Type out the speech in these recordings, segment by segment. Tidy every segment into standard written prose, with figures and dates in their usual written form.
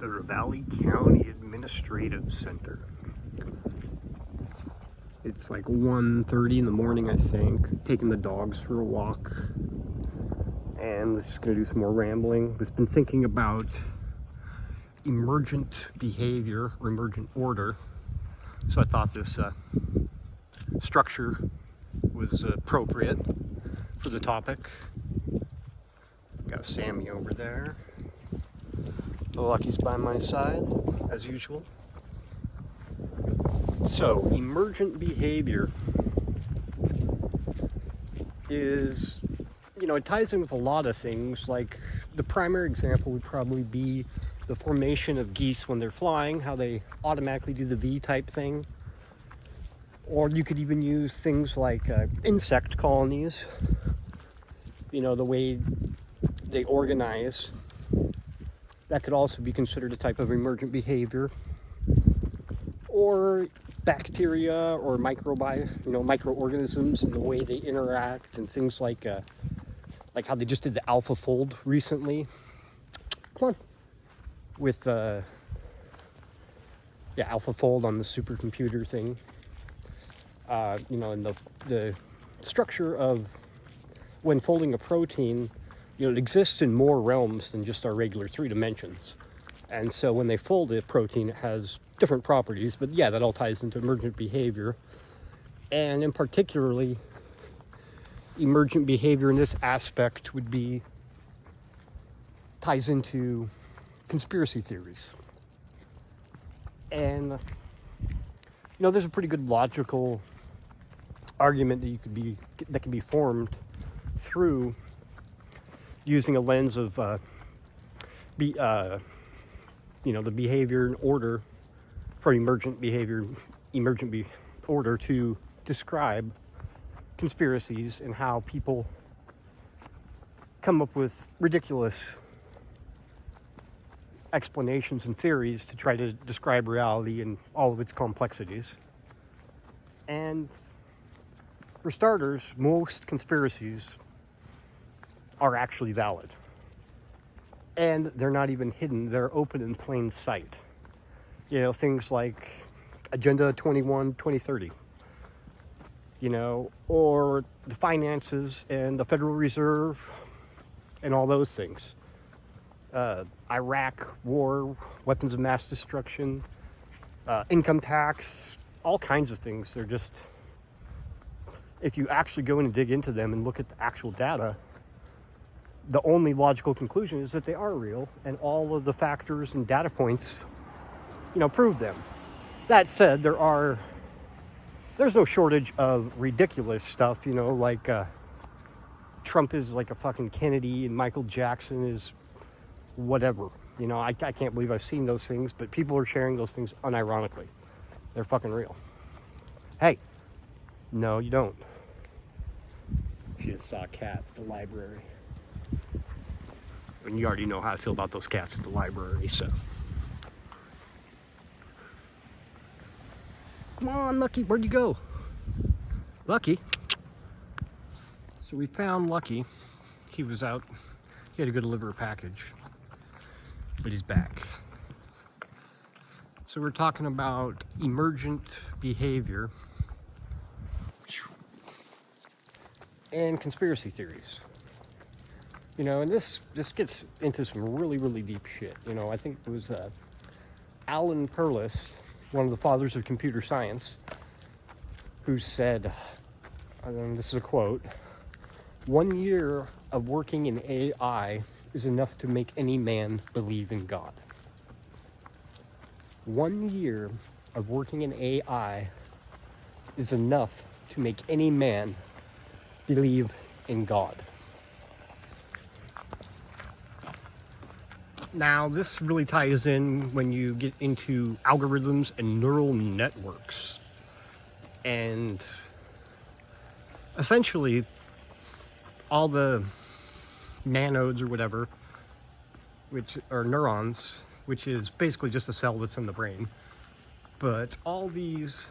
the Valley County Administrative Center. It's like 1:30 in the morning, I think. Taking the dogs for a walk. And let's just gonna do some more rambling. Just been thinking about emergent behavior or emergent order. So I thought this structure was appropriate for the topic. Got Sammy over there. Lucky's by my side, as usual. So, emergent behavior is, it ties in with a lot of things. Like, the primary example would probably be the formation of geese when they're flying, how they automatically do the V type thing. Or you could even use things like insect colonies, the way they organize. That could also be considered a type of emergent behavior. Or bacteria or microorganisms and the way they interact, and things like how they just did the AlphaFold recently. Come on. With AlphaFold on the supercomputer thing. And the structure of when folding a protein, it exists in more realms than just our regular 3 dimensions. And so when they fold a protein, it has different properties, but yeah, that all ties into emergent behavior. And in particularly, emergent behavior in this aspect ties into conspiracy theories. And, there's a pretty good logical argument that can be formed through using a lens of the behavior and order for emergent order to describe conspiracies and how people come up with ridiculous explanations and theories to try to describe reality and all of its complexities. And for starters, most conspiracies are actually valid. And they're not even hidden, they're open in plain sight. Things like Agenda 2030, or the finances and the Federal Reserve and all those things. Iraq war, weapons of mass destruction, income tax, all kinds of things. They're just, if you actually go in and dig into them and look at the actual data, the only logical conclusion is that they are real, and all of the factors and data points, prove them. That said, there's no shortage of ridiculous stuff, like Trump is like a fucking Kennedy and Michael Jackson is whatever. I can't believe I've seen those things, but people are sharing those things unironically. They're fucking real. Hey, no, you don't. She just saw a cat at the library. And you already know how I feel about those cats at the library, so. Come on, Lucky, where'd you go? Lucky. So we found Lucky. He was out. He had to go deliver a package. But he's back. So we're talking about emergent behavior and conspiracy theories. And this gets into some really, really deep shit. I think it was Alan Perlis, one of the fathers of computer science, who said, this is a quote, "1 year of working in AI is enough to make any man believe in God." 1 year of working in AI is enough to make any man believe in God. Now, this really ties in when you get into algorithms and neural networks. And essentially, all the nanodes or whatever, which are neurons, which is basically just a cell that's in the brain. But all these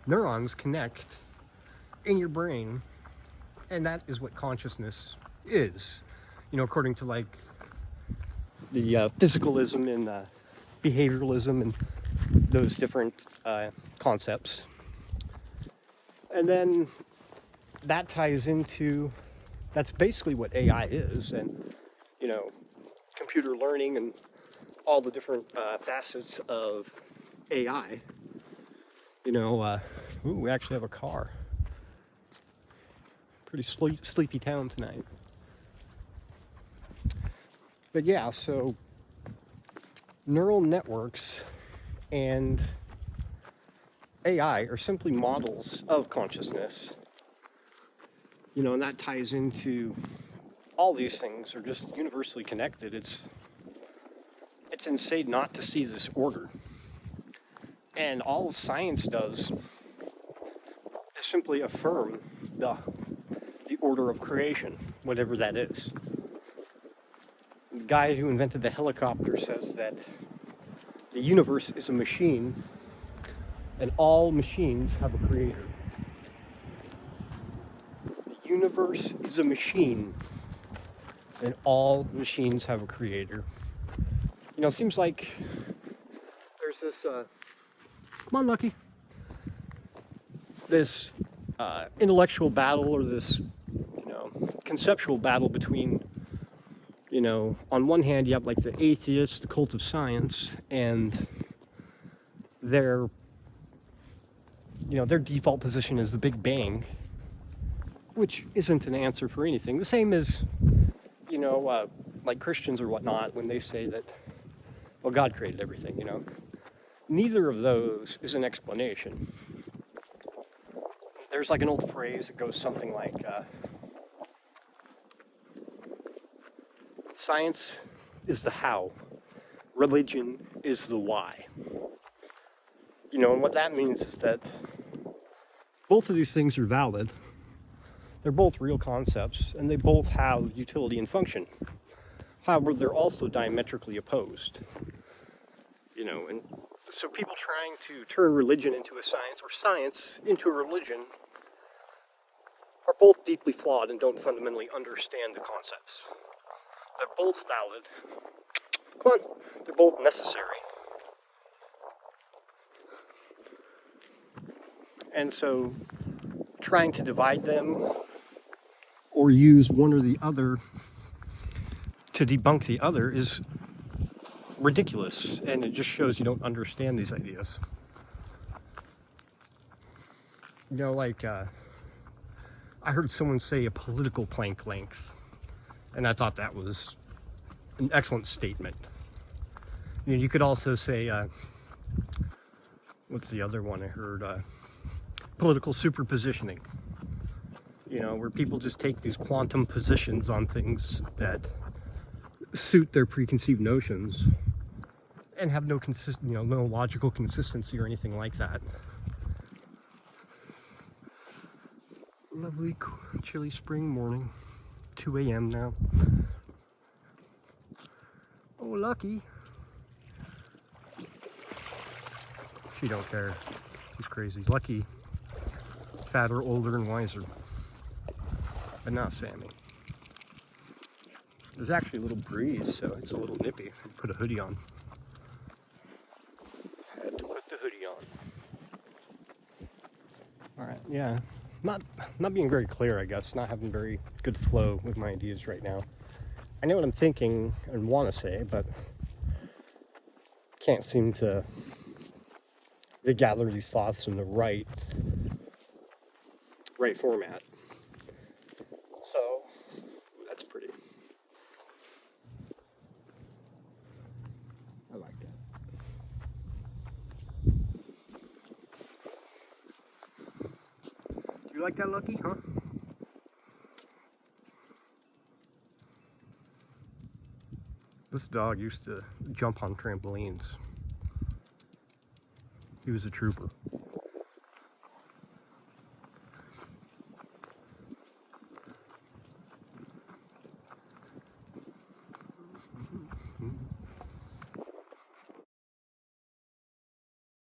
neurons connect in your brain, and that is what consciousness is. According to like the physicalism and behavioralism and those different concepts. And then that ties into, that's basically what AI is, and, you know, computer learning and all the different facets of AI. You know, ooh, we actually have a car. Pretty sleepy town tonight. But yeah, so neural networks and AI are simply models of consciousness. You know, and that ties into all these things are just universally connected. It's insane not to see this order. And all science does is simply affirm the order of creation, whatever that is. The guy who invented the helicopter says that the universe is a machine and all machines have a creator. The universe is a machine and all machines have a creator. You know, it seems like there's this, come on, Lucky, this intellectual battle, or this, you know, conceptual battle between, you know, on one hand you have like the atheists, the cult of science, and their, you know, their default position is the Big Bang, which isn't an answer for anything. The same as, you know, like Christians or whatnot, when they say that, well, God created everything, you know. Neither of those is an explanation. There's like an old phrase that goes something like, science is the how, religion is the why. You know, and what that means is that both of these things are valid. They're both real concepts, and they both have utility and function. However, they're also diametrically opposed. You know, and so people trying to turn religion into a science, or science into a religion, are both deeply flawed and don't fundamentally understand the concepts. They're both valid. Come on, they're both necessary. And so trying to divide them or use one or the other to debunk the other is ridiculous, and it just shows you don't understand these ideas. You know, like, I heard someone say a political Planck length, and I thought that was an excellent statement. You know, you could also say, what's the other one I heard? Political superpositioning. You know, where people just take these quantum positions on things that suit their preconceived notions and have no no logical consistency or anything like that. Lovely chilly spring morning, 2 a.m. now. Oh, Lucky. She don't care. She's crazy. Lucky, fatter, older, and wiser. But not Sammy. There's actually a little breeze, so it's a little nippy. I put a hoodie on. Had to put the hoodie on. Alright, yeah. Not being very clear, I guess. Not having very good flow with my ideas right now. I know what I'm thinking and want to say, but can't seem to gather these thoughts in the right format. So that's pretty. I like that. Do you like that, Lucky? Huh? This dog used to jump on trampolines. He was a trooper.